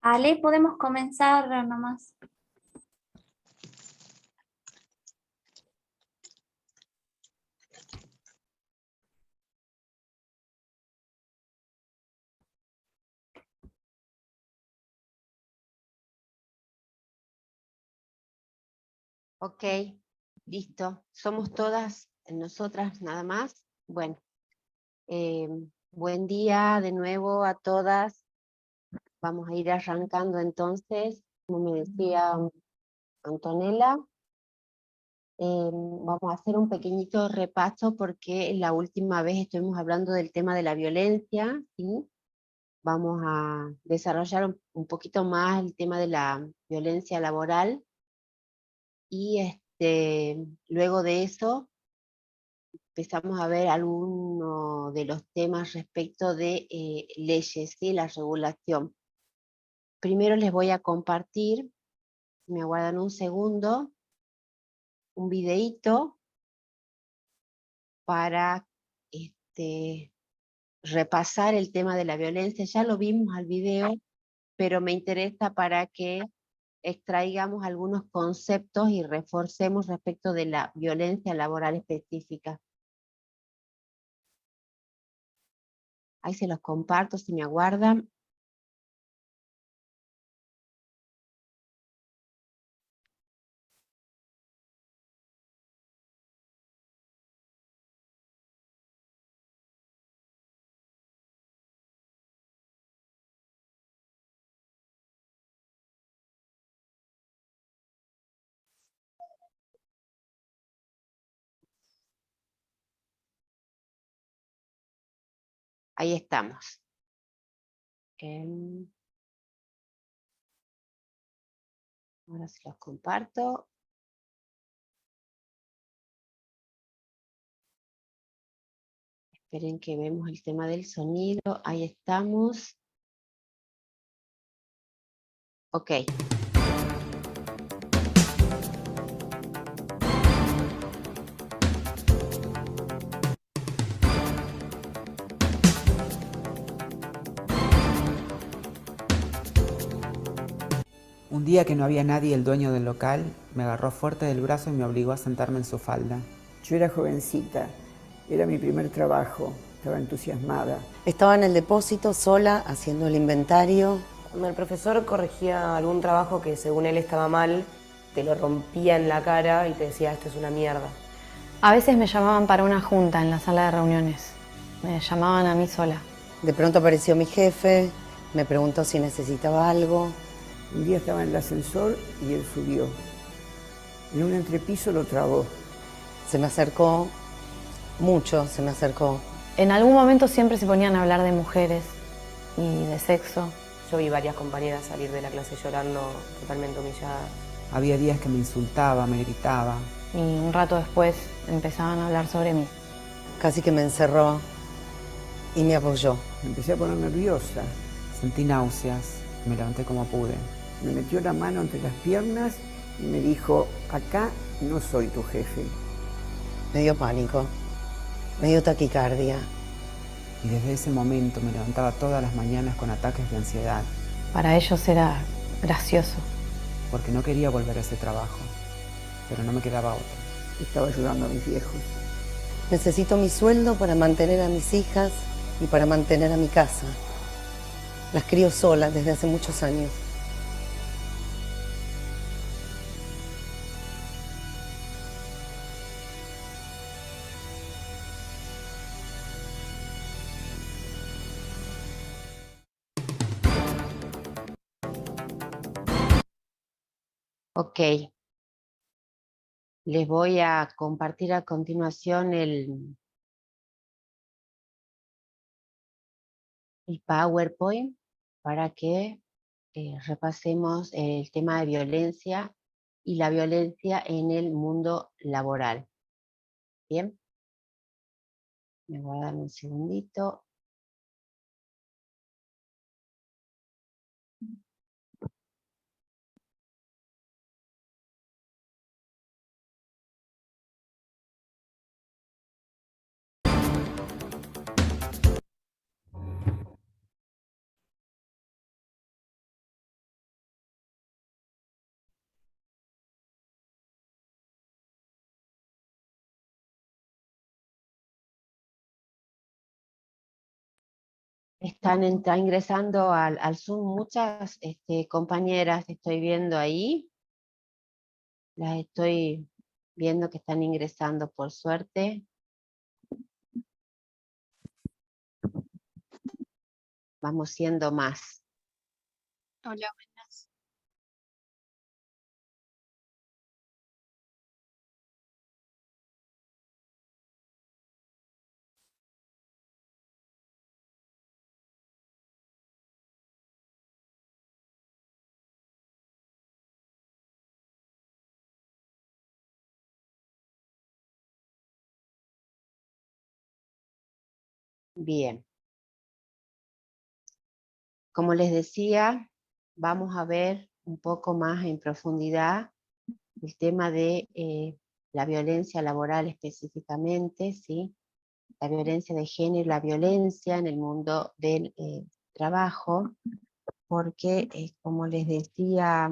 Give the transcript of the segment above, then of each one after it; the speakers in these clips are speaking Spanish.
Ale, podemos comenzar nomás. Ok, listo. Somos todas nosotras nada más. Bueno, buen día de nuevo a todas. Vamos a ir arrancando entonces, como me decía Antonella. Vamos a hacer un pequeñito repaso porque la última vez estuvimos hablando del tema de la violencia, ¿sí? Vamos a desarrollar un poquito más el tema de la violencia laboral y luego de eso empezamos a ver algunos de los temas respecto de leyes, ¿sí? La regulación. Primero les voy a compartir, me aguardan un segundo, un videíto para repasar el tema de la violencia. Ya lo vimos al video, pero me interesa para que extraigamos algunos conceptos y reforcemos respecto de la violencia laboral específica. Ahí se los comparto si me aguardan. Ahí estamos. Ahora se los comparto. Esperen que vemos el tema del sonido. Ahí estamos. Ok. Un día que no había nadie, el dueño del local me agarró fuerte del brazo y me obligó a sentarme en su falda. Yo era jovencita, era mi primer trabajo, estaba entusiasmada. Estaba en el depósito sola haciendo el inventario. Cuando el profesor corregía algún trabajo que según él estaba mal, te lo rompía en la cara y te decía esto es una mierda. A veces me llamaban para una junta en la sala de reuniones. Me llamaban a mí sola. De pronto apareció mi jefe, me preguntó si necesitaba algo. Un día estaba en el ascensor y él subió. En un entrepiso lo trabó. Se me acercó, mucho se me acercó. En algún momento siempre se ponían a hablar de mujeres y de sexo. Yo vi varias compañeras salir de la clase llorando, totalmente humilladas. Había días que me insultaba, me gritaba. Y un rato después empezaban a hablar sobre mí. Casi que me encerró y me apoyó. Me empecé a poner nerviosa. Sentí náuseas, me levanté como pude. Me metió la mano entre las piernas y me dijo, acá no soy tu jefe. Me dio pánico, me dio taquicardia. Y desde ese momento me levantaba todas las mañanas con ataques de ansiedad. Para ellos era gracioso. Porque no quería volver a ese trabajo, pero no me quedaba otro. Estaba ayudando a mis viejos. Necesito mi sueldo para mantener a mis hijas y para mantener a mi casa. Las crío sola desde hace muchos años. Ok. Les voy a compartir a continuación el PowerPoint para que repasemos el tema de violencia y la violencia en el mundo laboral. Bien. Me voy a dar un segundito. Está ingresando al Zoom muchas compañeras, estoy viendo ahí. Las estoy viendo que están ingresando por suerte. Vamos siendo más. Hola, buenas. Bien. Como les decía, vamos a ver un poco más en profundidad el tema de la violencia laboral específicamente, ¿sí? La violencia de género, la violencia en el mundo del trabajo, porque como les decía,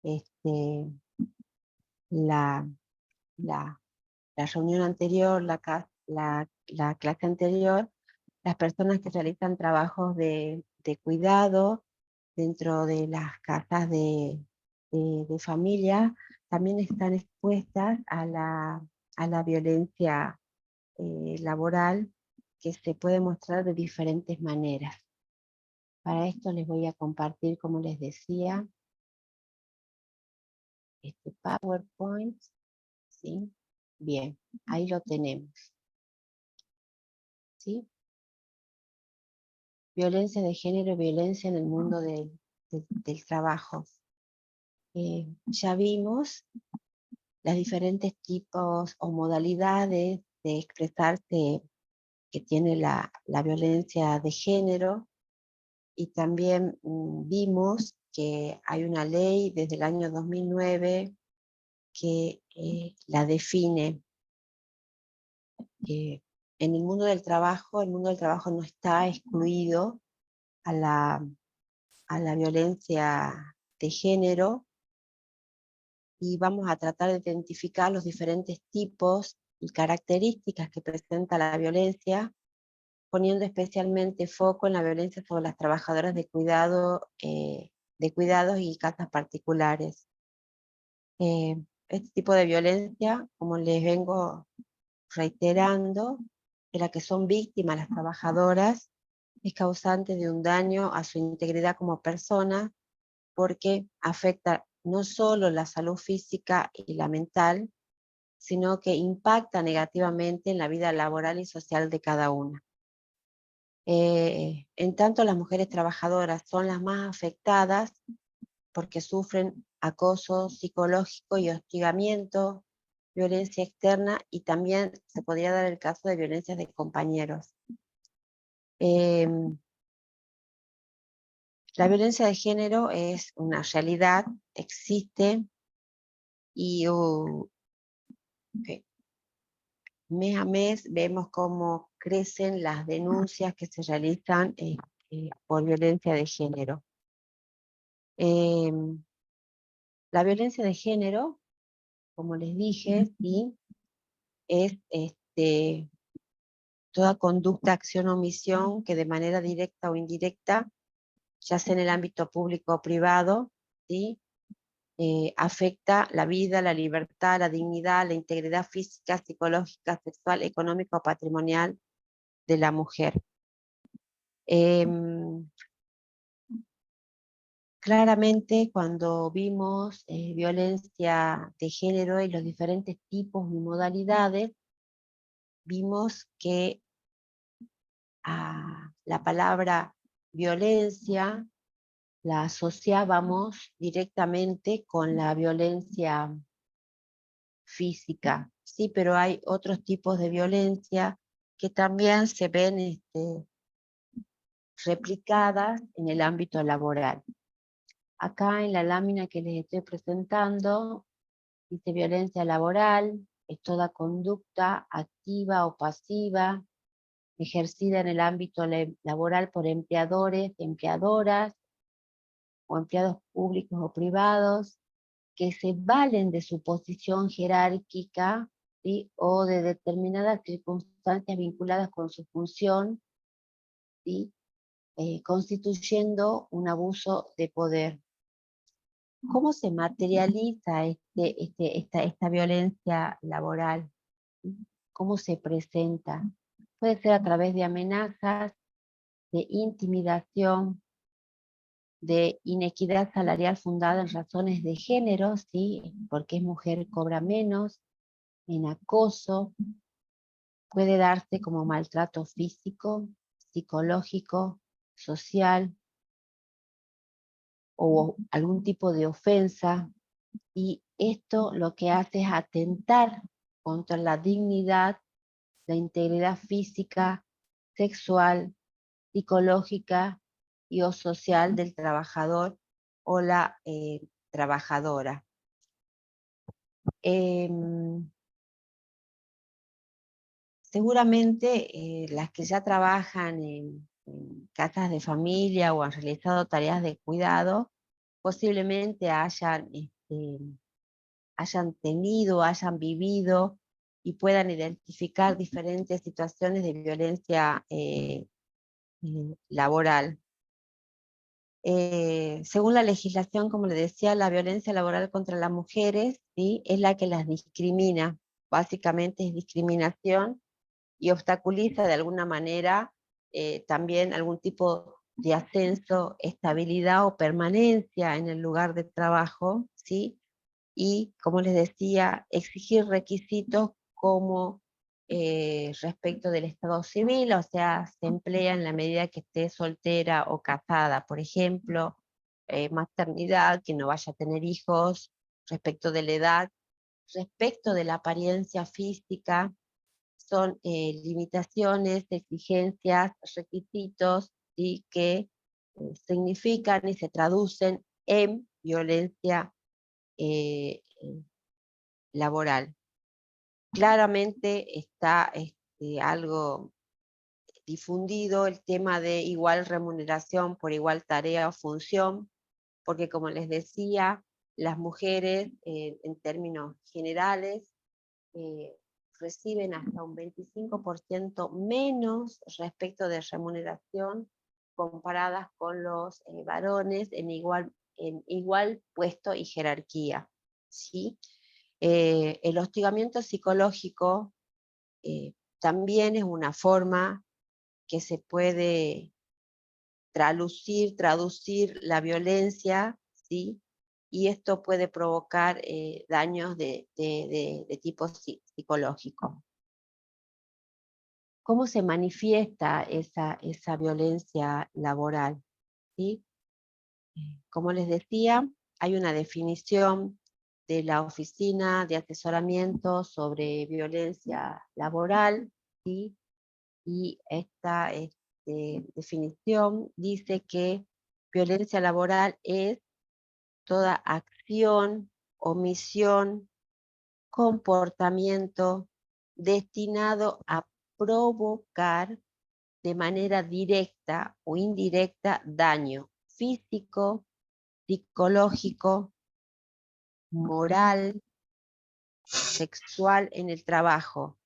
este, la, la, la reunión anterior, la clase anterior, las personas que realizan trabajos de cuidado dentro de las casas de familia también están expuestas a la violencia laboral, que se puede mostrar de diferentes maneras. Para esto les voy a compartir, como les decía, este PowerPoint, ¿sí? Bien, ahí lo tenemos, ¿sí? Violencia de género, violencia en el mundo del trabajo. Ya vimos las diferentes tipos o modalidades de expresarse que tiene la violencia de género, y también vimos que hay una ley desde el año 2009 que la define. En el mundo del trabajo no está excluido a la violencia de género, y vamos a tratar de identificar los diferentes tipos y características que presenta la violencia, poniendo especialmente foco en la violencia sobre las trabajadoras de cuidados y casas particulares. Este tipo de violencia, como les vengo reiterando, de la que son víctimas las trabajadoras, es causante de un daño a su integridad como persona, porque afecta no solo la salud física y la mental, sino que impacta negativamente en la vida laboral y social de cada una. En tanto, las mujeres trabajadoras son las más afectadas porque sufren acoso psicológico y hostigamiento, violencia externa, y también se podría dar el caso de violencias de compañeros. La violencia de género es una realidad, existe, y mes a mes vemos cómo crecen las denuncias que se realizan por violencia de género. La violencia de género, como les dije, ¿sí? Es toda conducta, acción o omisión que de manera directa o indirecta, ya sea en el ámbito público o privado, ¿sí? Afecta la vida, la libertad, la dignidad, la integridad física, psicológica, sexual, económica o patrimonial de la mujer. Claramente, cuando vimos violencia de género y los diferentes tipos y modalidades, vimos que a la palabra violencia la asociábamos directamente con la violencia física, sí, pero hay otros tipos de violencia que también se ven replicadas en el ámbito laboral. Acá en la lámina que les estoy presentando, dice violencia laboral, es toda conducta activa o pasiva, ejercida en el ámbito laboral por empleadores, empleadoras, o empleados públicos o privados, que se valen de su posición jerárquica, ¿sí? O de determinadas circunstancias vinculadas con su función ¿sí? Constituyendo un abuso de poder. ¿Cómo se materializa esta violencia laboral? ¿Cómo se presenta? Puede ser a través de amenazas, de intimidación, de inequidad salarial fundada en razones de género, ¿sí? Porque es mujer cobra menos, en acoso, puede darse como maltrato físico, psicológico, social, o algún tipo de ofensa, y esto lo que hace es atentar contra la dignidad, la integridad física, sexual, psicológica y o social del trabajador o la trabajadora. Seguramente las que ya trabajan en casas de familia o han realizado tareas de cuidado, posiblemente hayan tenido, hayan vivido y puedan identificar diferentes situaciones de violencia laboral. Según la legislación, como le decía, la violencia laboral contra las mujeres, ¿sí?, es la que las discrimina. Básicamente es discriminación y obstaculiza de alguna manera también algún tipo de ascenso, estabilidad o permanencia en el lugar de trabajo, ¿sí? Y, como les decía, exigir requisitos como respecto del estado civil, o sea, se emplea en la medida que esté soltera o casada, por ejemplo, maternidad, que no vaya a tener hijos, respecto de la edad, respecto de la apariencia física, son limitaciones, exigencias, requisitos, y que significan y se traducen en violencia laboral. Claramente está algo difundido el tema de igual remuneración por igual tarea o función, porque, como les decía, las mujeres en términos generales reciben hasta un 25% menos respecto de remuneración comparadas con los varones en igual puesto y jerarquía, ¿sí? El hostigamiento psicológico también es una forma que se puede traducir la violencia, ¿sí? Y esto puede provocar daños de tipo psicológico. ¿Cómo se manifiesta esa violencia laboral? ¿Sí? Como les decía, hay una definición de la Oficina de Asesoramiento sobre Violencia Laboral, ¿sí? Y esta definición dice que violencia laboral es toda acción, omisión, comportamiento destinado a provocar de manera directa o indirecta daño físico, psicológico, moral, sexual en el trabajo,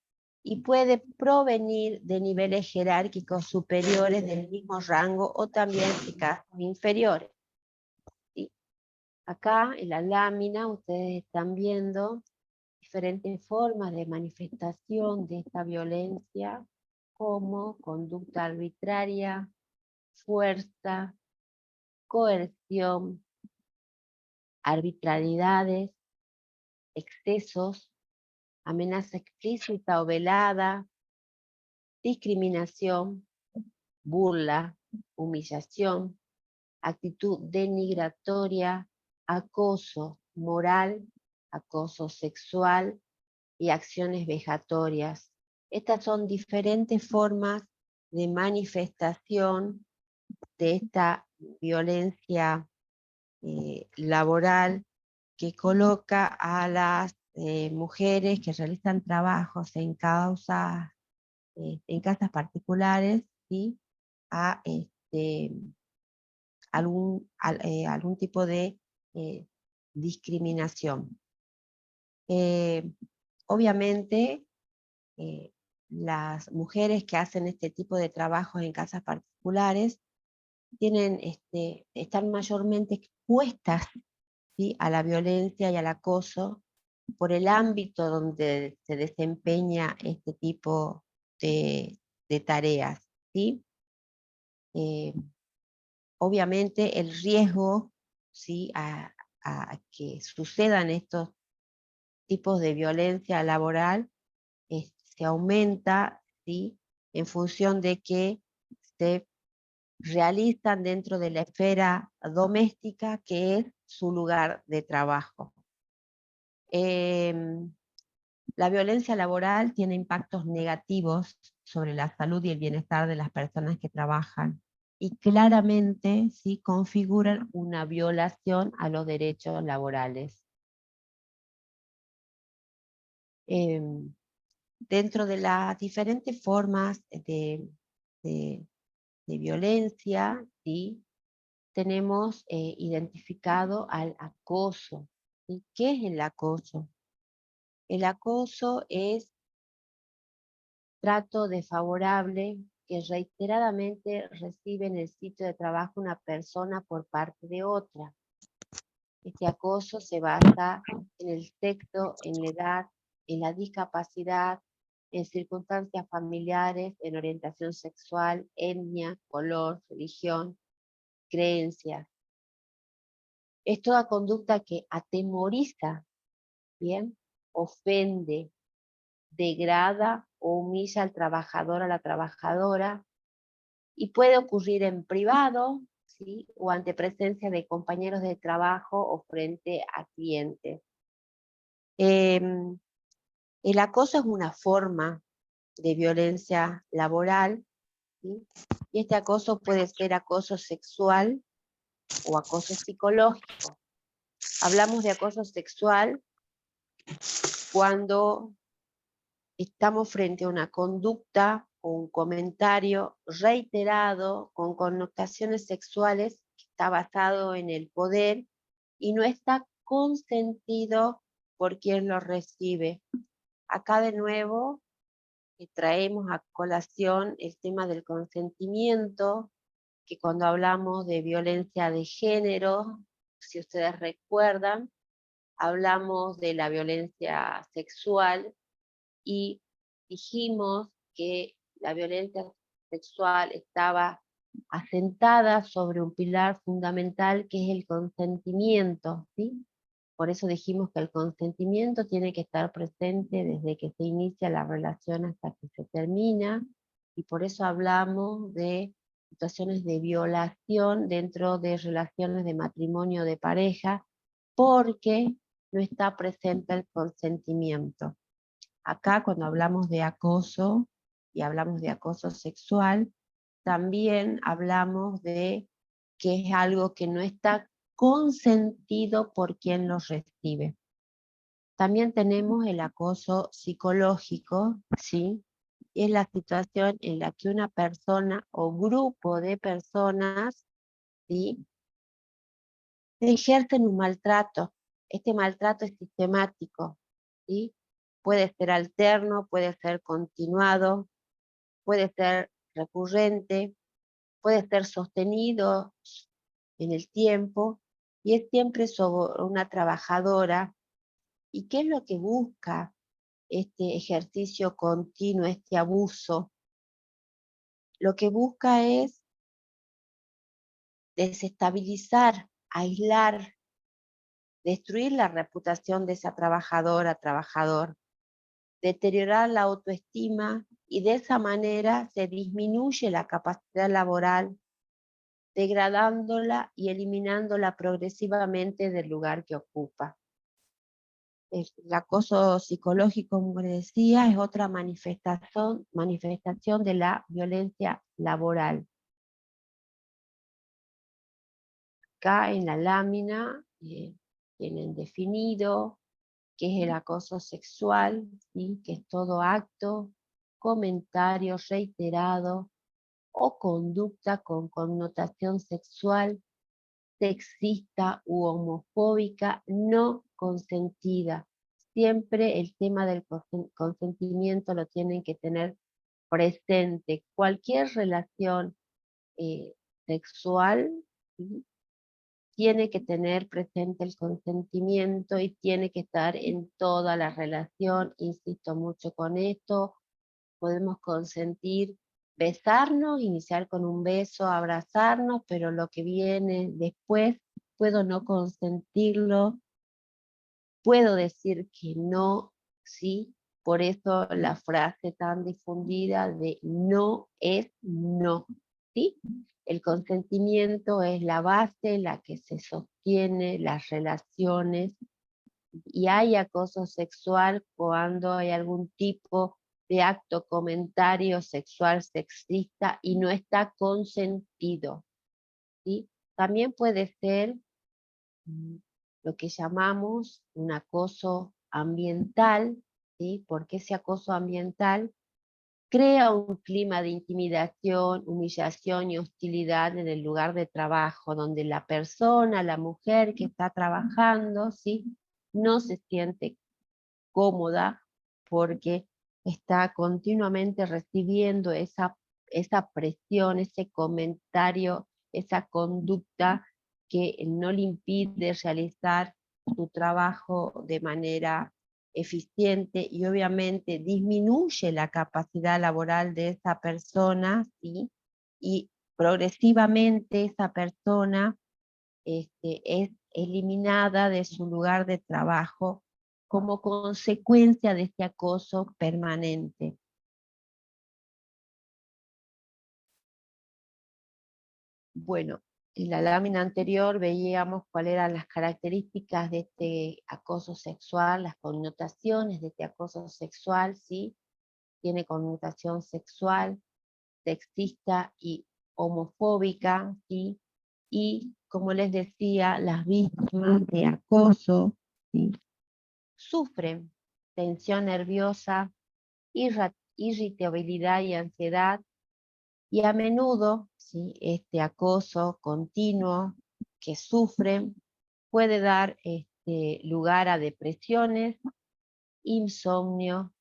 y puede provenir de niveles jerárquicos superiores del mismo rango o también de casos inferiores. ¿Sí? Acá en la lámina ustedes están viendo diferentes formas de manifestación de esta violencia, como conducta arbitraria, fuerza, coerción, arbitrariedades, excesos, amenaza explícita o velada, discriminación, burla, humillación, actitud denigratoria, acoso moral, acoso sexual y acciones vejatorias. Estas son diferentes formas de manifestación de esta violencia laboral que coloca a las mujeres que realizan trabajos en casas particulares, ¿sí?, a algún tipo de discriminación. Obviamente las mujeres que hacen este tipo de trabajos en casas particulares están mayormente expuestas, ¿sí?, a la violencia y al acoso por el ámbito donde se desempeña este tipo de tareas, ¿sí? Obviamente el riesgo, ¿sí?, a que sucedan estos tipos de violencia laboral se aumenta, ¿sí?, en función de que se realizan dentro de la esfera doméstica, que es su lugar de trabajo. La violencia laboral tiene impactos negativos sobre la salud y el bienestar de las personas que trabajan, y claramente sí configuran una violación a los derechos laborales. Dentro de las diferentes formas de violencia, ¿sí?, tenemos identificado al acoso. ¿Y qué es el acoso? El acoso es trato desfavorable que reiteradamente recibe en el sitio de trabajo una persona por parte de otra. Este acoso se basa en el sexo, en la edad, en la discapacidad, en circunstancias familiares, en orientación sexual, etnia, color, religión, creencias. Es toda conducta que atemoriza, ¿bien?, ofende, degrada o humilla al trabajador, a la trabajadora, y puede ocurrir en privado, ¿sí?, o ante presencia de compañeros de trabajo o frente a clientes. El acoso es una forma de violencia laboral, ¿sí?, y este acoso puede ser acoso sexual o acoso psicológico. Hablamos de acoso sexual cuando estamos frente a una conducta o un comentario reiterado con connotaciones sexuales que está basado en el poder y no está consentido por quien lo recibe. Acá de nuevo traemos a colación el tema del consentimiento, que cuando hablamos de violencia de género, si ustedes recuerdan, hablamos de la violencia sexual y dijimos que la violencia sexual estaba asentada sobre un pilar fundamental que es el consentimiento, ¿sí? Por eso dijimos que el consentimiento tiene que estar presente desde que se inicia la relación hasta que se termina, y por eso hablamos de situaciones de violación dentro de relaciones de matrimonio de pareja, porque no está presente el consentimiento. Acá cuando hablamos de acoso y hablamos de acoso sexual, también hablamos de que es algo que no está consentido por quien lo recibe. También tenemos el acoso psicológico, ¿sí? Y es la situación en la que una persona o grupo de personas, ¿sí?, ejercen un maltrato. Este maltrato es sistemático, ¿sí? Puede ser alterno, puede ser continuado, puede ser recurrente, puede ser sostenido en el tiempo, y es siempre sobre una trabajadora. ¿Y qué es lo que busca este ejercicio continuo, este abuso? Lo que busca es desestabilizar, aislar, destruir la reputación de esa trabajadora, trabajador, deteriorar la autoestima, y de esa manera se disminuye la capacidad laboral, degradándola y eliminándola progresivamente del lugar que ocupa. El acoso psicológico, como les decía, es otra manifestación de la violencia laboral. Acá en la lámina tienen definido qué es el acoso sexual, ¿sí?, que es todo acto, comentario reiterado o conducta con connotación sexual, sexista u homofóbica no consentida, siempre el tema del consentimiento lo tienen que tener presente. Cualquier relación sexual, ¿sí?, tiene que tener presente el consentimiento y tiene que estar en toda la relación. Insisto mucho con esto. Podemos consentir, besarnos, iniciar con un beso, abrazarnos, pero lo que viene después puedo no consentirlo, puedo decir que no, ¿sí? Por eso la frase tan difundida de no es no, ¿sí? El consentimiento es la base, la que se sostiene las relaciones, y hay acoso sexual cuando hay algún tipo de acto, comentario sexual sexista y no está consentido, ¿sí? También puede ser lo que llamamos un acoso ambiental, ¿sí? Porque ese acoso ambiental crea un clima de intimidación, humillación y hostilidad en el lugar de trabajo, donde la persona, la mujer que está trabajando, ¿sí?, no se siente cómoda porque está continuamente recibiendo esa presión, ese comentario, esa conducta que no le impide realizar su trabajo de manera eficiente y obviamente disminuye la capacidad laboral de esa persona, ¿sí? Y progresivamente esa persona es eliminada de su lugar de trabajo como consecuencia de este acoso permanente. Bueno, en la lámina anterior veíamos cuáles eran las características de este acoso sexual, las connotaciones de este acoso sexual, ¿sí? Tiene connotación sexual, sexista y homofóbica, ¿sí? Y, como les decía, las víctimas de acoso, ¿sí?, sufren tensión nerviosa, irritabilidad y ansiedad, y a menudo, ¿sí?, este acoso continuo que sufren puede dar lugar a depresiones, insomnio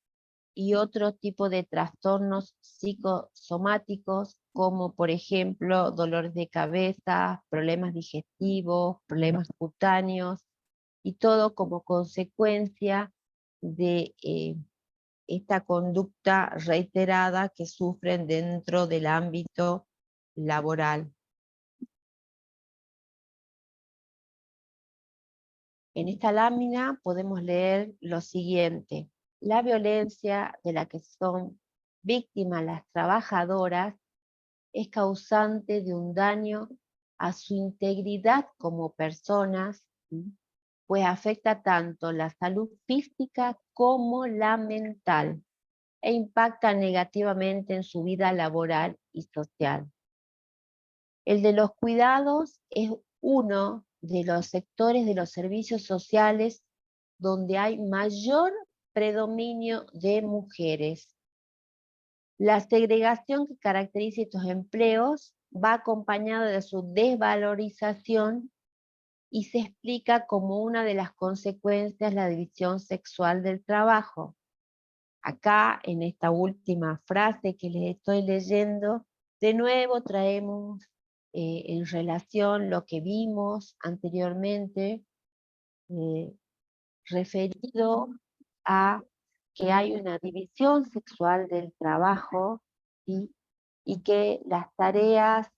y otro tipo de trastornos psicosomáticos, como por ejemplo dolores de cabeza, problemas digestivos, problemas cutáneos, y todo como consecuencia de esta conducta reiterada que sufren dentro del ámbito laboral. En esta lámina podemos leer lo siguiente: la violencia de la que son víctimas las trabajadoras es causante de un daño a su integridad como personas, ¿sí?, pues afecta tanto la salud física como la mental e impacta negativamente en su vida laboral y social. El de los cuidados es uno de los sectores de los servicios sociales donde hay mayor predominio de mujeres. La segregación que caracteriza estos empleos va acompañada de su desvalorización y se explica como una de las consecuencias la división sexual del trabajo. Acá, en esta última frase que les estoy leyendo, de nuevo traemos en relación lo que vimos anteriormente, referido a que hay una división sexual del trabajo, ¿sí?, y que las tareas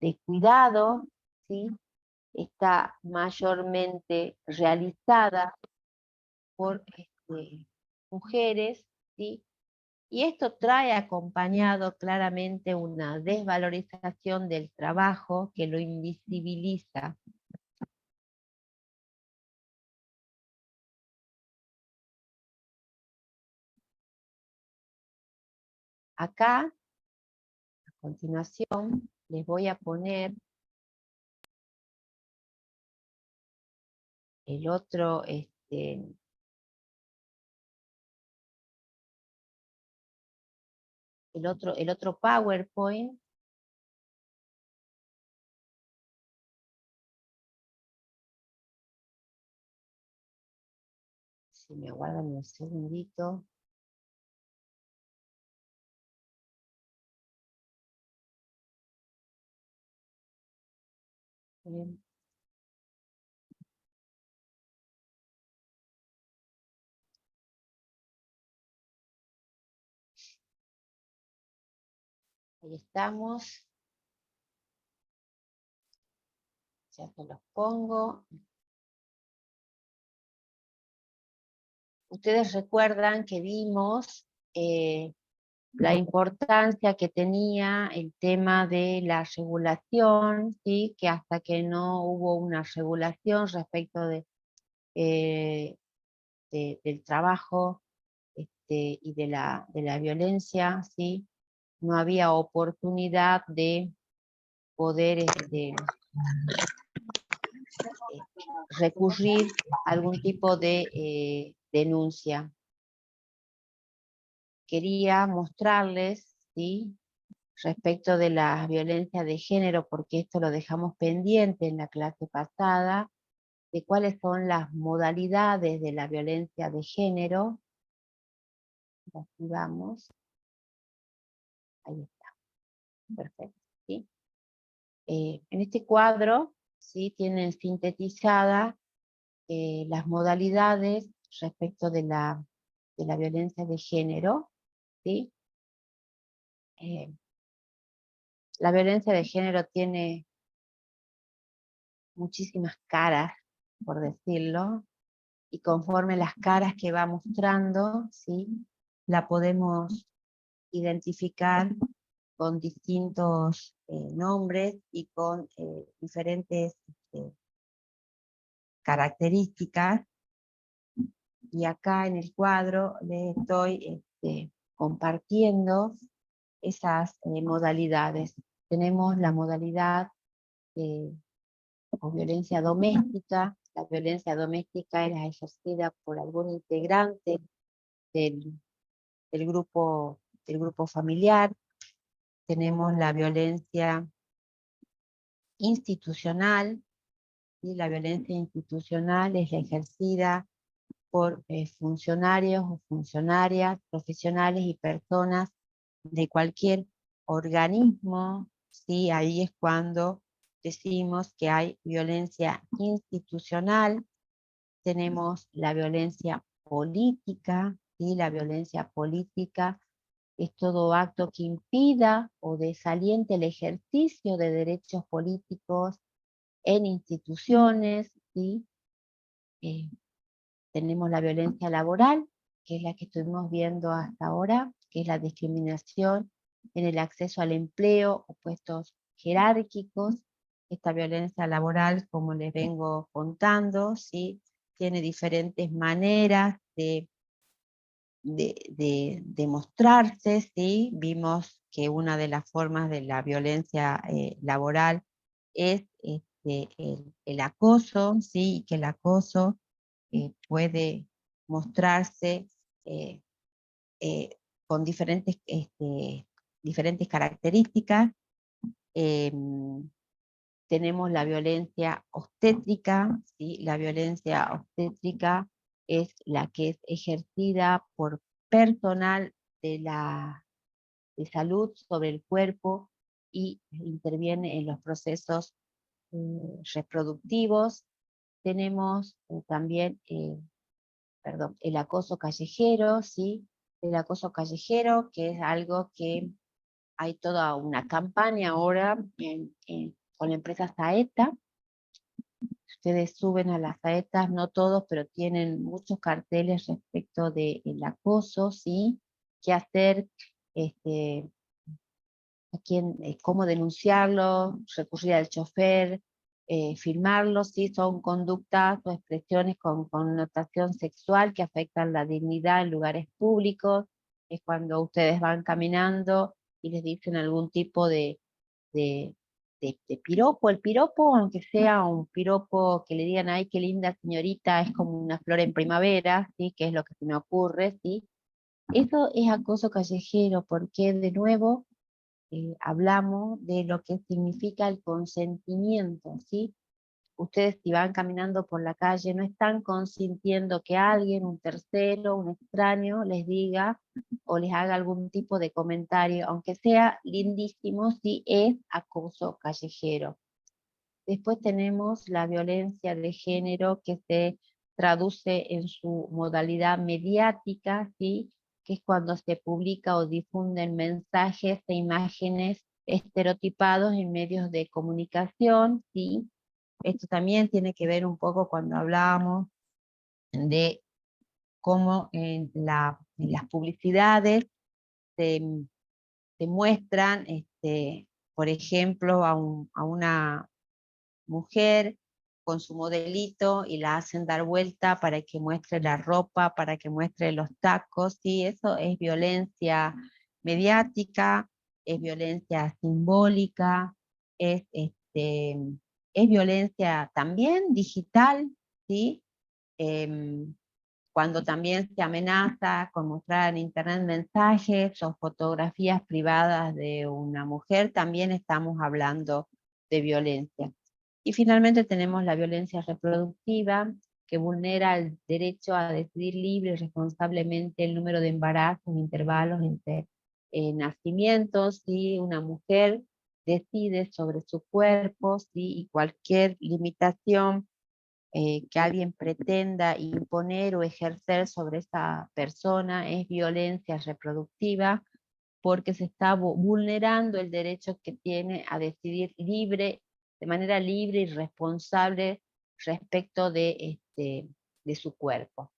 de cuidado, ¿sí?, está mayormente realizada por mujeres, ¿sí? Y esto trae acompañado claramente una desvalorización del trabajo que lo invisibiliza. Acá, a continuación, les voy a poner el otro, el otro PowerPoint. Si me aguardan un segundito. Bien. Ahí estamos. Ya se los pongo. Ustedes recuerdan que vimos la importancia que tenía el tema de la regulación, ¿sí? Que hasta que no hubo una regulación respecto del trabajo y de la violencia, ¿sí? No había oportunidad de poder recurrir a algún tipo de denuncia. Quería mostrarles, ¿sí? Respecto de la violencia de género, porque esto lo dejamos pendiente en la clase pasada, de cuáles son las modalidades de la violencia de género. Aquí vamos. Ahí está. Perfecto. ¿Sí? En este cuadro, ¿sí? Tienen sintetizadas las modalidades respecto de la violencia de género, ¿sí? La violencia de género tiene muchísimas caras, por decirlo, y conforme las caras que va mostrando, ¿sí? La podemos identificar con distintos nombres y con diferentes características. Y acá en el cuadro les estoy compartiendo esas modalidades. Tenemos la modalidad o violencia doméstica. La violencia doméstica es ejercida por algún integrante del grupo familiar. Tenemos la violencia institucional, y la violencia institucional es ejercida por funcionarios o funcionarias, profesionales y personas de cualquier organismo, ¿sí? Ahí es cuando decimos que hay violencia institucional. Tenemos la violencia política, ¿sí? La violencia política es todo acto que impida o desaliente el ejercicio de derechos políticos en instituciones, ¿sí? Tenemos la violencia laboral, que es la que estuvimos viendo hasta ahora, que es la discriminación en el acceso al empleo o puestos jerárquicos. Esta violencia laboral, como les vengo contando, ¿sí? Tiene diferentes maneras de mostrarse, ¿sí? Vimos que una de las formas de la violencia laboral es el acoso, ¿sí? Y que el acoso puede mostrarse con diferentes características. Tenemos la violencia obstétrica, ¿sí? La violencia obstétrica es la que es ejercida por personal de salud sobre el cuerpo y interviene en los procesos reproductivos. Tenemos también el acoso callejero, ¿sí? El acoso callejero, que es algo que hay toda una campaña ahora con la empresa Saeta. Ustedes suben a las saetas, no todos, pero tienen muchos carteles respecto del acoso, ¿sí? Qué hacer, cómo denunciarlo, recurrir al chofer, filmarlo, ¿sí? Son conductas o expresiones con connotación sexual que afectan la dignidad en lugares públicos. Es cuando ustedes van caminando y les dicen algún tipo de piropo. El piropo, aunque sea un piropo que le digan, ay, qué linda señorita, es como una flor en primavera, ¿sí? Que es lo que se me ocurre, ¿sí? Eso es acoso callejero, porque de nuevo hablamos de lo que significa el consentimiento, ¿sí? ustedes si van caminando por la calle no están consintiendo que alguien, un tercero, un extraño, les diga o les haga algún tipo de comentario, aunque sea lindísimo, si es acoso callejero. Después tenemos la violencia de género que se traduce en su modalidad mediática, ¿sí? Que es cuando se publica o difunden mensajes e imágenes estereotipados en medios de comunicación, ¿sí? Esto también tiene que ver un poco cuando hablábamos de cómo en las publicidades se muestran, por ejemplo, a una mujer con su modelito y la hacen dar vuelta para que muestre la ropa, para que muestre los tacos, ¿sí? Eso es violencia mediática, es violencia simbólica, es violencia también digital, ¿sí? Cuando también se amenaza con mostrar en internet mensajes o fotografías privadas de una mujer, también estamos hablando de violencia. Y finalmente tenemos la violencia reproductiva, que vulnera el derecho a decidir libre y responsablemente el número de embarazos, intervalos entre nacimientos, y una mujer decide sobre su cuerpo, ¿sí? Y cualquier limitación que alguien pretenda imponer o ejercer sobre esa persona es violencia reproductiva, porque se está vulnerando el derecho que tiene a decidir de manera libre y responsable respecto de su cuerpo.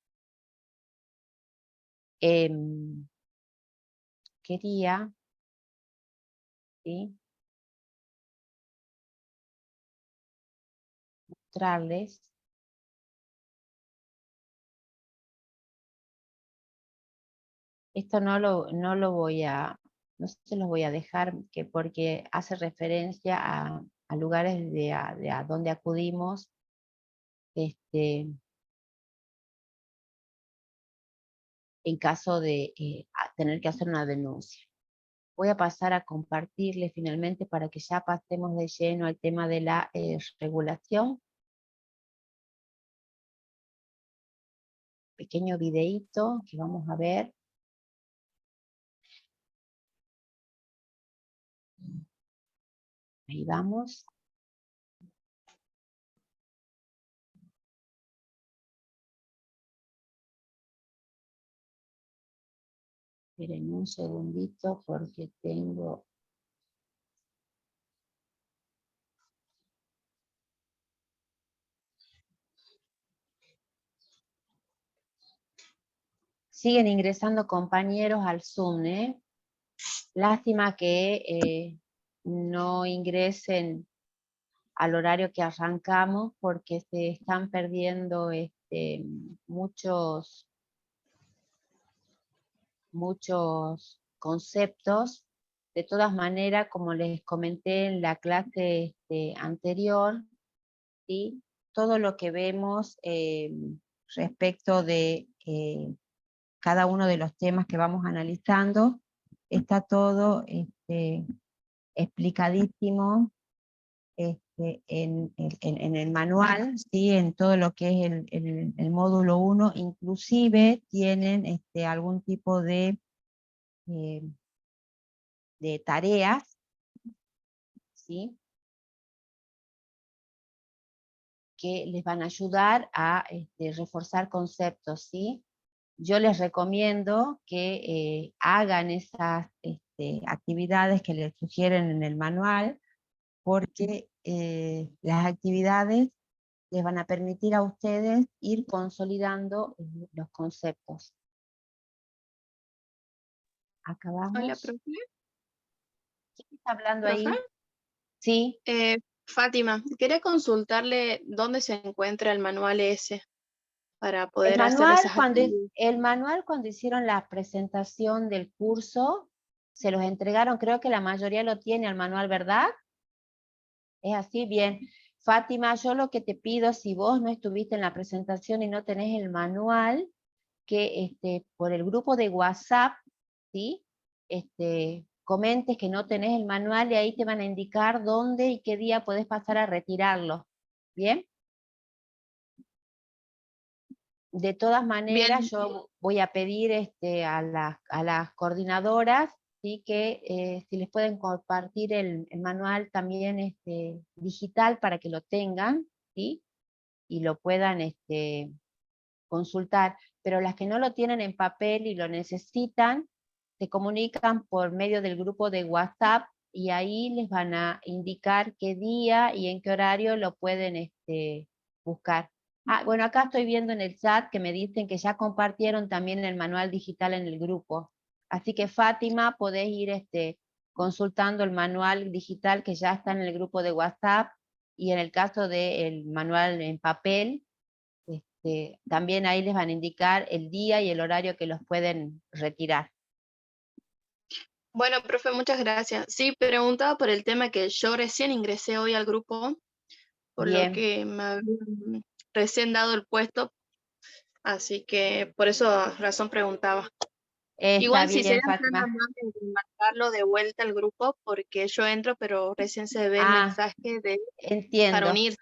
Quería, ¿sí?, mostrarles esto. No se los voy a dejar, porque hace referencia a lugares de a donde acudimos en caso de tener que hacer una denuncia. Voy a pasar a compartirles finalmente para que ya pasemos de lleno al tema de la regulación. Pequeño videíto que vamos a ver. Ahí vamos. Esperen un segundito porque tengo... Siguen ingresando compañeros al Zoom, ¿eh? Lástima que no ingresen al horario que arrancamos, porque se están perdiendo muchos conceptos. De todas maneras, como les comenté en la clase anterior, ¿sí?, todo lo que vemos respecto de cada uno de los temas que vamos analizando, está todo explicadísimo en el manual, ¿sí?, en todo lo que es el módulo 1, inclusive tienen algún tipo de tareas, ¿sí?, que les van a ayudar a reforzar conceptos, ¿sí? Yo les recomiendo que hagan esas actividades que les sugieren en el manual, porque las actividades les van a permitir a ustedes ir consolidando los conceptos. Acabamos. Hola, profe. ¿Quién está hablando ¿Profe? ahí? Sí. Fátima, quería consultarle dónde se encuentra el manual ese para poder hacer esas actividades. El manual, cuando hicieron la presentación del curso, se los entregaron, creo que la mayoría lo tiene el manual, ¿verdad? Es así, bien. Fátima, yo lo que te pido, si vos no estuviste en la presentación y no tenés el manual, que por el grupo de WhatsApp, ¿sí?, comentes que no tenés el manual, y ahí te van a indicar dónde y qué día podés pasar a retirarlo. ¿Bien? De todas maneras, Bien. yo voy a pedir a las coordinadoras, ¿sí? Que si les pueden compartir el manual también digital para que lo tengan, ¿sí? Y lo puedan consultar. Pero las que no lo tienen en papel y lo necesitan, se comunican por medio del grupo de WhatsApp y ahí les van a indicar qué día y en qué horario lo pueden buscar. Bueno, acá estoy viendo en el chat que me dicen que ya compartieron también el manual digital en el grupo. Así que Fátima, podés ir consultando el manual digital que ya está en el grupo de WhatsApp, y en el caso del manual en papel, también ahí les van a indicar el día y el horario que los pueden retirar. Bueno, profe, muchas gracias. Sí, preguntaba por el tema que yo recién ingresé hoy al grupo, por Bien. lo que me habían recién dado el puesto, así que por eso razón preguntaba. Igual si sería tan amable de marcarlo de vuelta al grupo, porque yo entro, pero recién se ve el mensaje para unirse.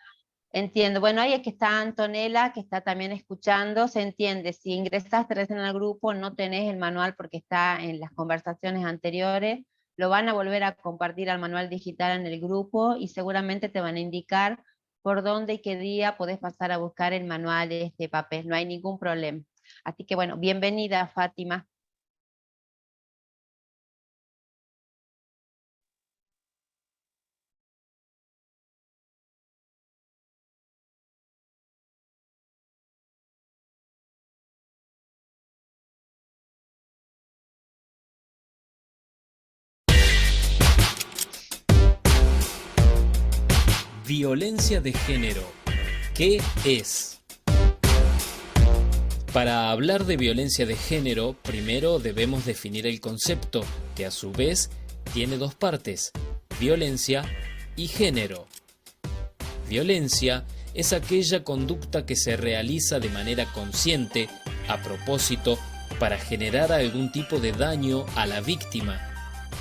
Entiendo. Bueno, ahí es que está Antonella, que está también escuchando, se entiende. Si ingresaste recién al grupo, no tenés el manual porque está en las conversaciones anteriores, lo van a volver a compartir al manual digital en el grupo y seguramente te van a indicar por dónde y qué día podés pasar a buscar el manual de este papel, no hay ningún problema. Así que bueno, bienvenida Fátima. Violencia de género. ¿Qué es? Para hablar de violencia de género, primero debemos definir el concepto, que a su vez tiene dos partes, violencia y género. Violencia es aquella conducta que se realiza de manera consciente, a propósito, para generar algún tipo de daño a la víctima.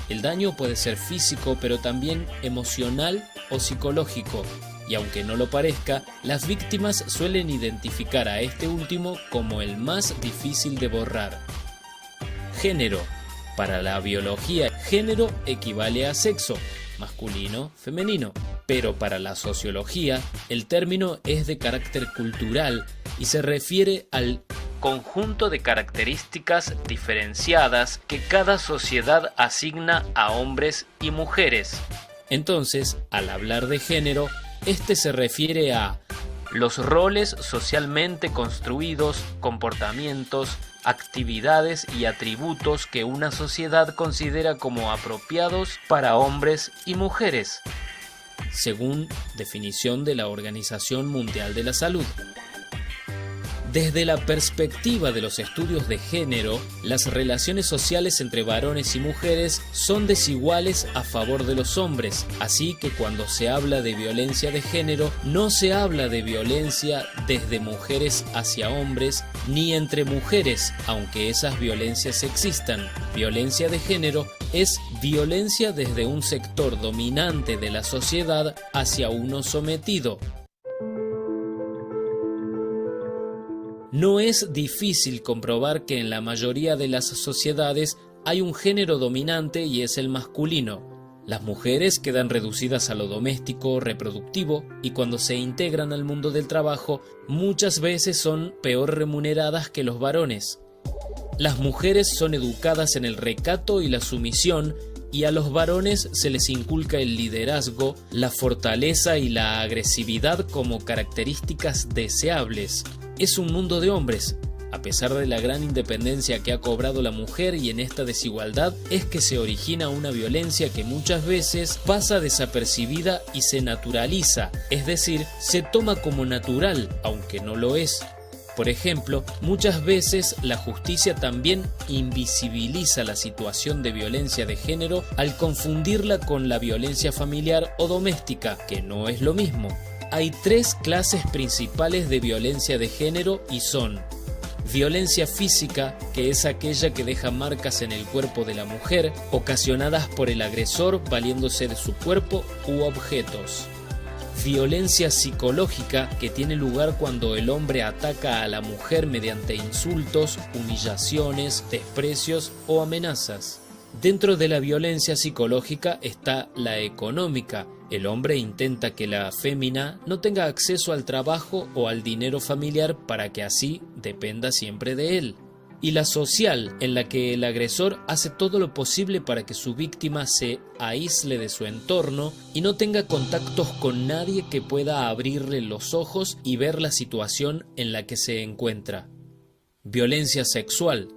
El daño puede ser físico, pero también emocional o psicológico, y aunque no lo parezca, las víctimas suelen identificar a este último como el más difícil de borrar. Género. Para la biología, género equivale a sexo, masculino, femenino, pero para la sociología, el término es de carácter cultural y se refiere al conjunto de características diferenciadas que cada sociedad asigna a hombres y mujeres. Entonces, al hablar de género, este se refiere a los roles socialmente construidos, comportamientos, actividades y atributos que una sociedad considera como apropiados para hombres y mujeres, según definición de la Organización Mundial de la Salud. Desde la perspectiva de los estudios de género, las relaciones sociales entre varones y mujeres son desiguales a favor de los hombres, así que cuando se habla de violencia de género, no se habla de violencia desde mujeres hacia hombres, ni entre mujeres, aunque esas violencias existan. Violencia de género es violencia desde un sector dominante de la sociedad hacia uno sometido. No es difícil comprobar que en la mayoría de las sociedades hay un género dominante y es el masculino. Las mujeres quedan reducidas a lo doméstico, reproductivo, y cuando se integran al mundo del trabajo, muchas veces son peor remuneradas que los varones. Las mujeres son educadas en el recato y la sumisión, y a los varones se les inculca el liderazgo, la fortaleza y la agresividad como características deseables. Es un mundo de hombres. A pesar de la gran independencia que ha cobrado la mujer, y en esta desigualdad es que se origina una violencia que muchas veces pasa desapercibida y se naturaliza, es decir, se toma como natural, aunque no lo es. Por ejemplo, muchas veces la justicia también invisibiliza la situación de violencia de género al confundirla con la violencia familiar o doméstica, que no es lo mismo. Hay tres clases principales de violencia de género y son: violencia física, que es aquella que deja marcas en el cuerpo de la mujer, ocasionadas por el agresor valiéndose de su cuerpo u objetos. violencia psicológica, que tiene lugar cuando el hombre ataca a la mujer mediante insultos, humillaciones, desprecios o amenazas. Dentro de la violencia psicológica está la económica. El hombre intenta que la fémina no tenga acceso al trabajo o al dinero familiar para que así dependa siempre de él. Y la social, en la que el agresor hace todo lo posible para que su víctima se aísle de su entorno y no tenga contactos con nadie que pueda abrirle los ojos y ver la situación en la que se encuentra. Violencia sexual.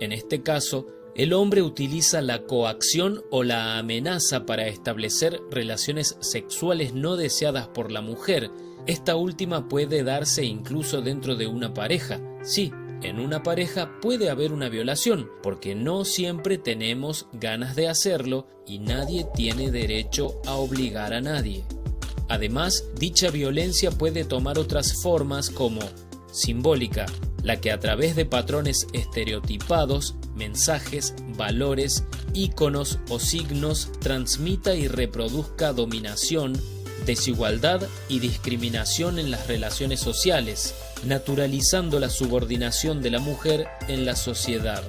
En este caso, el hombre utiliza la coacción o la amenaza para establecer relaciones sexuales no deseadas por la mujer. Esta última puede darse incluso dentro de una pareja. Sí, en una pareja puede haber una violación, porque no siempre tenemos ganas de hacerlo y nadie tiene derecho a obligar a nadie. Además, dicha violencia puede tomar otras formas como simbólica, la que a través de patrones estereotipados, mensajes, valores, íconos o signos transmita y reproduzca dominación, desigualdad y discriminación en las relaciones sociales, naturalizando la subordinación de la mujer en la sociedad.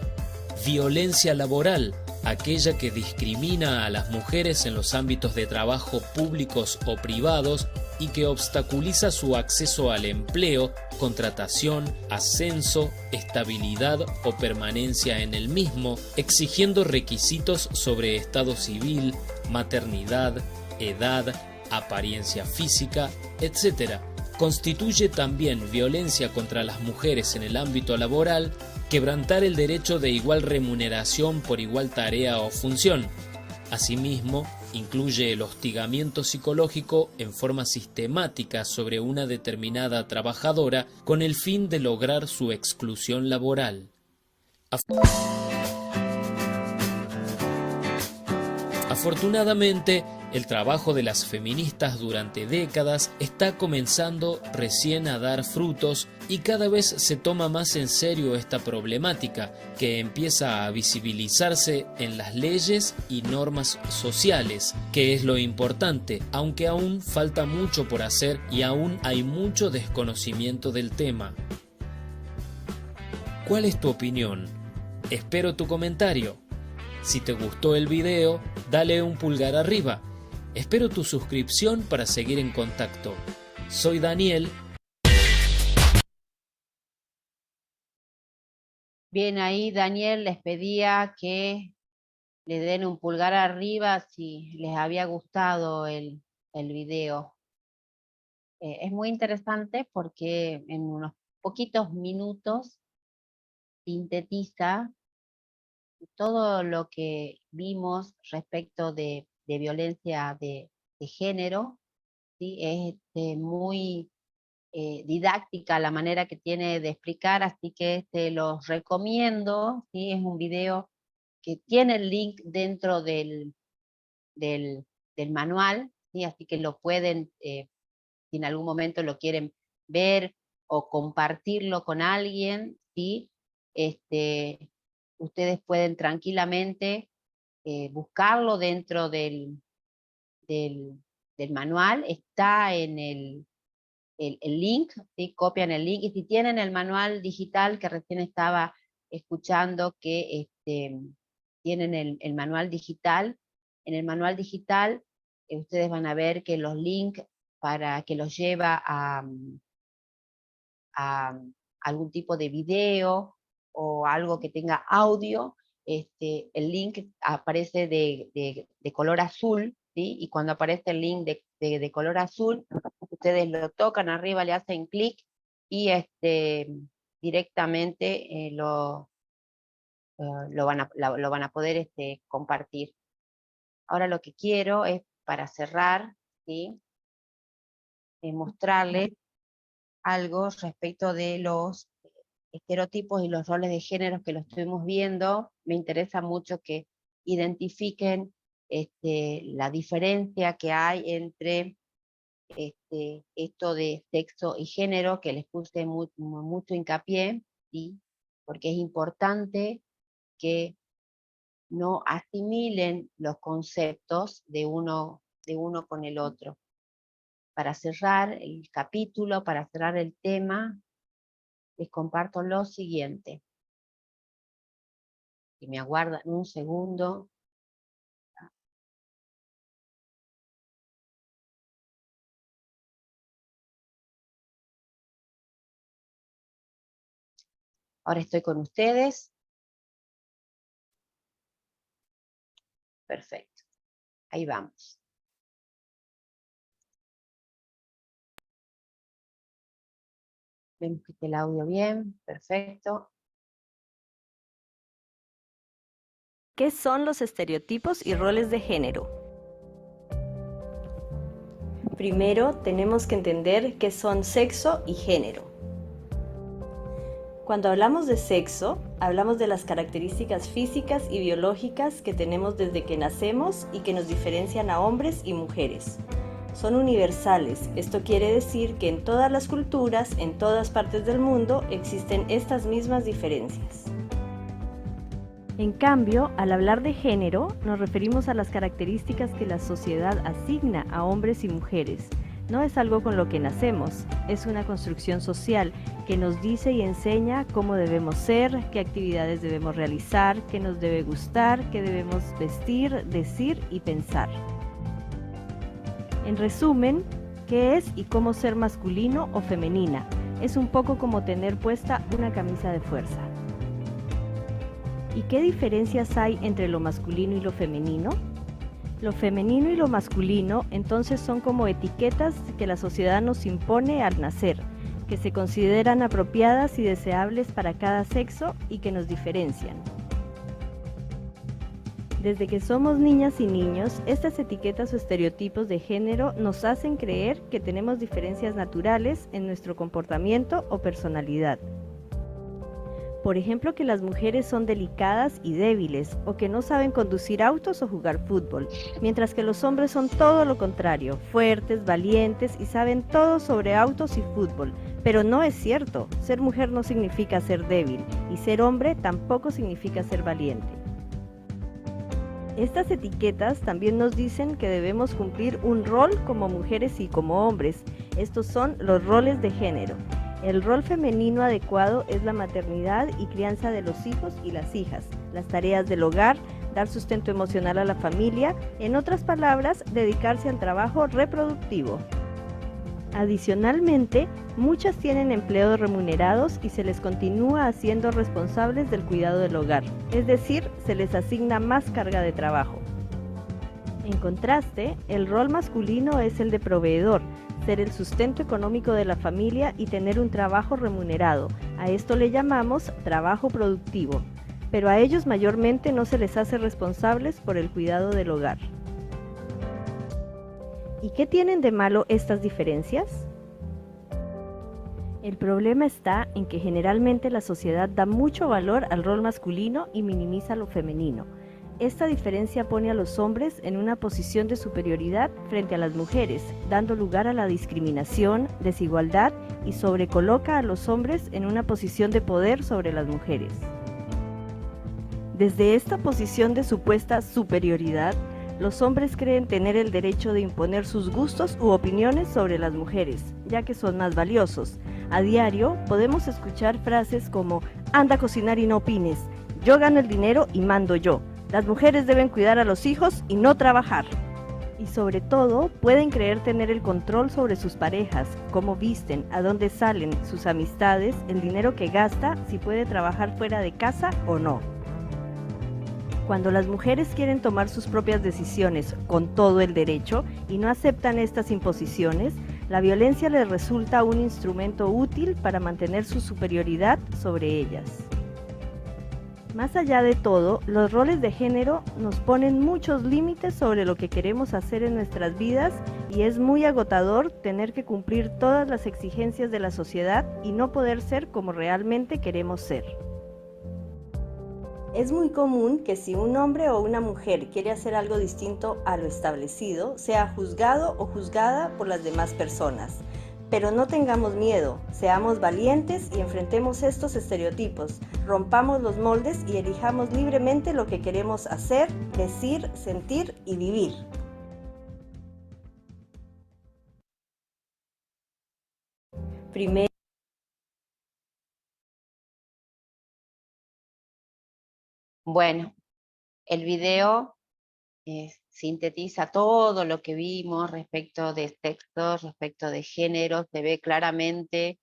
Violencia laboral, aquella que discrimina a las mujeres en los ámbitos de trabajo públicos o privados y que obstaculiza su acceso al empleo, contratación, ascenso, estabilidad o permanencia en el mismo, exigiendo requisitos sobre estado civil, maternidad, edad, apariencia física, etc. Constituye también violencia contra las mujeres en el ámbito laboral, quebrantar el derecho de igual remuneración por igual tarea o función. Asimismo, incluye el hostigamiento psicológico en forma sistemática sobre una determinada trabajadora con el fin de lograr su exclusión laboral. Afortunadamente, el trabajo de las feministas durante décadas está comenzando recién a dar frutos y cada vez se toma más en serio esta problemática, que empieza a visibilizarse en las leyes y normas sociales, que es lo importante, aunque aún falta mucho por hacer y aún hay mucho desconocimiento del tema. ¿Cuál es tu opinión? Espero tu comentario. Si te gustó el video, dale un pulgar arriba. Espero tu suscripción para seguir en contacto. Soy Daniel. Bien, ahí Daniel les pedía que le den un pulgar arriba si les había gustado el video. Es muy interesante porque en unos poquitos minutos sintetiza todo lo que vimos respecto de violencia de género, ¿sí? Es muy didáctica la manera que tiene de explicar, así que te los recomiendo, ¿sí? Es un video que tiene el link dentro del manual, ¿sí? Así que lo pueden, si en algún momento lo quieren ver o compartirlo con alguien, ¿sí? Ustedes pueden tranquilamente buscarlo dentro del manual, está en el link, ¿sí? Copian el link, y si tienen el manual digital que recién estaba escuchando que tienen el manual digital, en el manual digital ustedes van a ver que los links para que los lleva a algún tipo de video o algo que tenga audio, el link aparece de color azul, ¿sí? Y cuando aparece el link de color azul, ustedes lo tocan arriba, le hacen clic y directamente lo van a poder compartir. Ahora lo que quiero es, para cerrar, ¿sí? Mostrarles algo respecto de los estereotipos y los roles de género que lo estuvimos viendo. Me interesa mucho que identifiquen la diferencia que hay entre esto de sexo y género, que les puse mucho hincapié, ¿sí? Porque es importante que no asimilen los conceptos de uno con el otro, para cerrar el capítulo, para cerrar el tema, les comparto lo siguiente. Que me aguardan un segundo. Ahora estoy con ustedes. Perfecto. Ahí vamos. Vemos que está el audio bien. Perfecto. ¿Qué son los estereotipos y roles de género? Primero, tenemos que entender qué son sexo y género. Cuando hablamos de sexo, hablamos de las características físicas y biológicas que tenemos desde que nacemos y que nos diferencian a hombres y mujeres. Son universales, esto quiere decir que en todas las culturas, en todas partes del mundo, existen estas mismas diferencias. En cambio, al hablar de género, nos referimos a las características que la sociedad asigna a hombres y mujeres. No es algo con lo que nacemos, es una construcción social que nos dice y enseña cómo debemos ser, qué actividades debemos realizar, qué nos debe gustar, qué debemos vestir, decir y pensar. En resumen, ¿qué es y cómo ser masculino o femenina? Es un poco como tener puesta una camisa de fuerza. ¿Y qué diferencias hay entre lo masculino y lo femenino? Lo femenino y lo masculino entonces son como etiquetas que la sociedad nos impone al nacer, que se consideran apropiadas y deseables para cada sexo y que nos diferencian. Desde que somos niñas y niños, estas etiquetas o estereotipos de género nos hacen creer que tenemos diferencias naturales en nuestro comportamiento o personalidad. Por ejemplo, que las mujeres son delicadas y débiles, o que no saben conducir autos o jugar fútbol, mientras que los hombres son todo lo contrario, fuertes, valientes y saben todo sobre autos y fútbol. Pero no es cierto, ser mujer no significa ser débil, y ser hombre tampoco significa ser valiente. Estas etiquetas también nos dicen que debemos cumplir un rol como mujeres y como hombres. Estos son los roles de género. El rol femenino adecuado es la maternidad y crianza de los hijos y las hijas, las tareas del hogar, dar sustento emocional a la familia, en otras palabras, dedicarse al trabajo reproductivo. Adicionalmente, muchas tienen empleos remunerados y se les continúa haciendo responsables del cuidado del hogar, es decir, se les asigna más carga de trabajo. En contraste, el rol masculino es el de proveedor, ser el sustento económico de la familia y tener un trabajo remunerado. A esto le llamamos trabajo productivo, pero a ellos mayormente no se les hace responsables por el cuidado del hogar. ¿Y qué tienen de malo estas diferencias? El problema está en que generalmente la sociedad da mucho valor al rol masculino y minimiza lo femenino. Esta diferencia pone a los hombres en una posición de superioridad frente a las mujeres, dando lugar a la discriminación, desigualdad y sobrecoloca a los hombres en una posición de poder sobre las mujeres. Desde esta posición de supuesta superioridad, los hombres creen tener el derecho de imponer sus gustos u opiniones sobre las mujeres, ya que son más valiosos. A diario podemos escuchar frases como «anda a cocinar y no opines», «yo gano el dinero y mando yo», «las mujeres deben cuidar a los hijos y no trabajar». Y sobre todo, pueden creer tener el control sobre sus parejas, cómo visten, a dónde salen, sus amistades, el dinero que gasta, si puede trabajar fuera de casa o no. Cuando las mujeres quieren tomar sus propias decisiones con todo el derecho y no aceptan estas imposiciones, la violencia les resulta un instrumento útil para mantener su superioridad sobre ellas. Más allá de todo, los roles de género nos ponen muchos límites sobre lo que queremos hacer en nuestras vidas y es muy agotador tener que cumplir todas las exigencias de la sociedad y no poder ser como realmente queremos ser. Es muy común que si un hombre o una mujer quiere hacer algo distinto a lo establecido, sea juzgado o juzgada por las demás personas. Pero no tengamos miedo, seamos valientes y enfrentemos estos estereotipos, rompamos los moldes y elijamos libremente lo que queremos hacer, decir, sentir y vivir. Primero. Bueno, el video sintetiza todo lo que vimos respecto de textos, respecto de género. Se ve claramente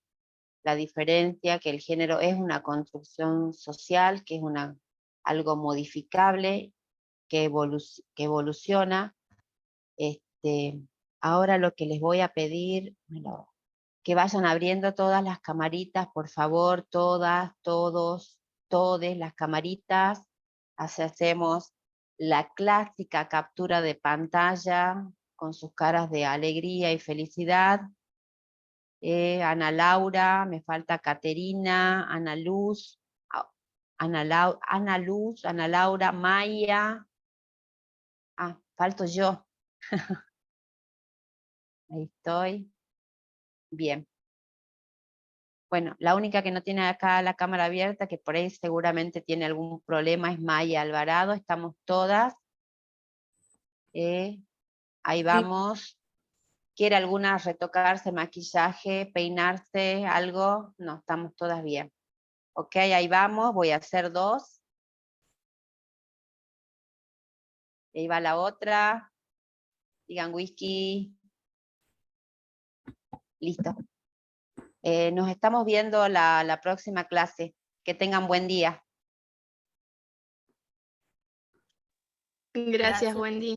la diferencia, que el género es una construcción social, que es algo modificable, que evoluciona. Ahora lo que les voy a pedir, que vayan abriendo todas las camaritas, por favor, todas, todos, todes las camaritas. Así hacemos la clásica captura de pantalla con sus caras de alegría y felicidad. Ana Laura, me falta Caterina, Ana Luz, Ana Laura, Maya. Falto yo. Ahí estoy. Bien. Bueno, la única que no tiene acá la cámara abierta, que por ahí seguramente tiene algún problema, es Maya Alvarado. Estamos todas. Ahí vamos. ¿Quiere alguna retocarse, maquillaje, peinarse, algo? No, estamos todas bien. Ok, ahí vamos. Voy a hacer 2. Ahí va la otra. Digan whisky. Listo. Nos estamos viendo la próxima clase. Que tengan buen día. Gracias, buen día.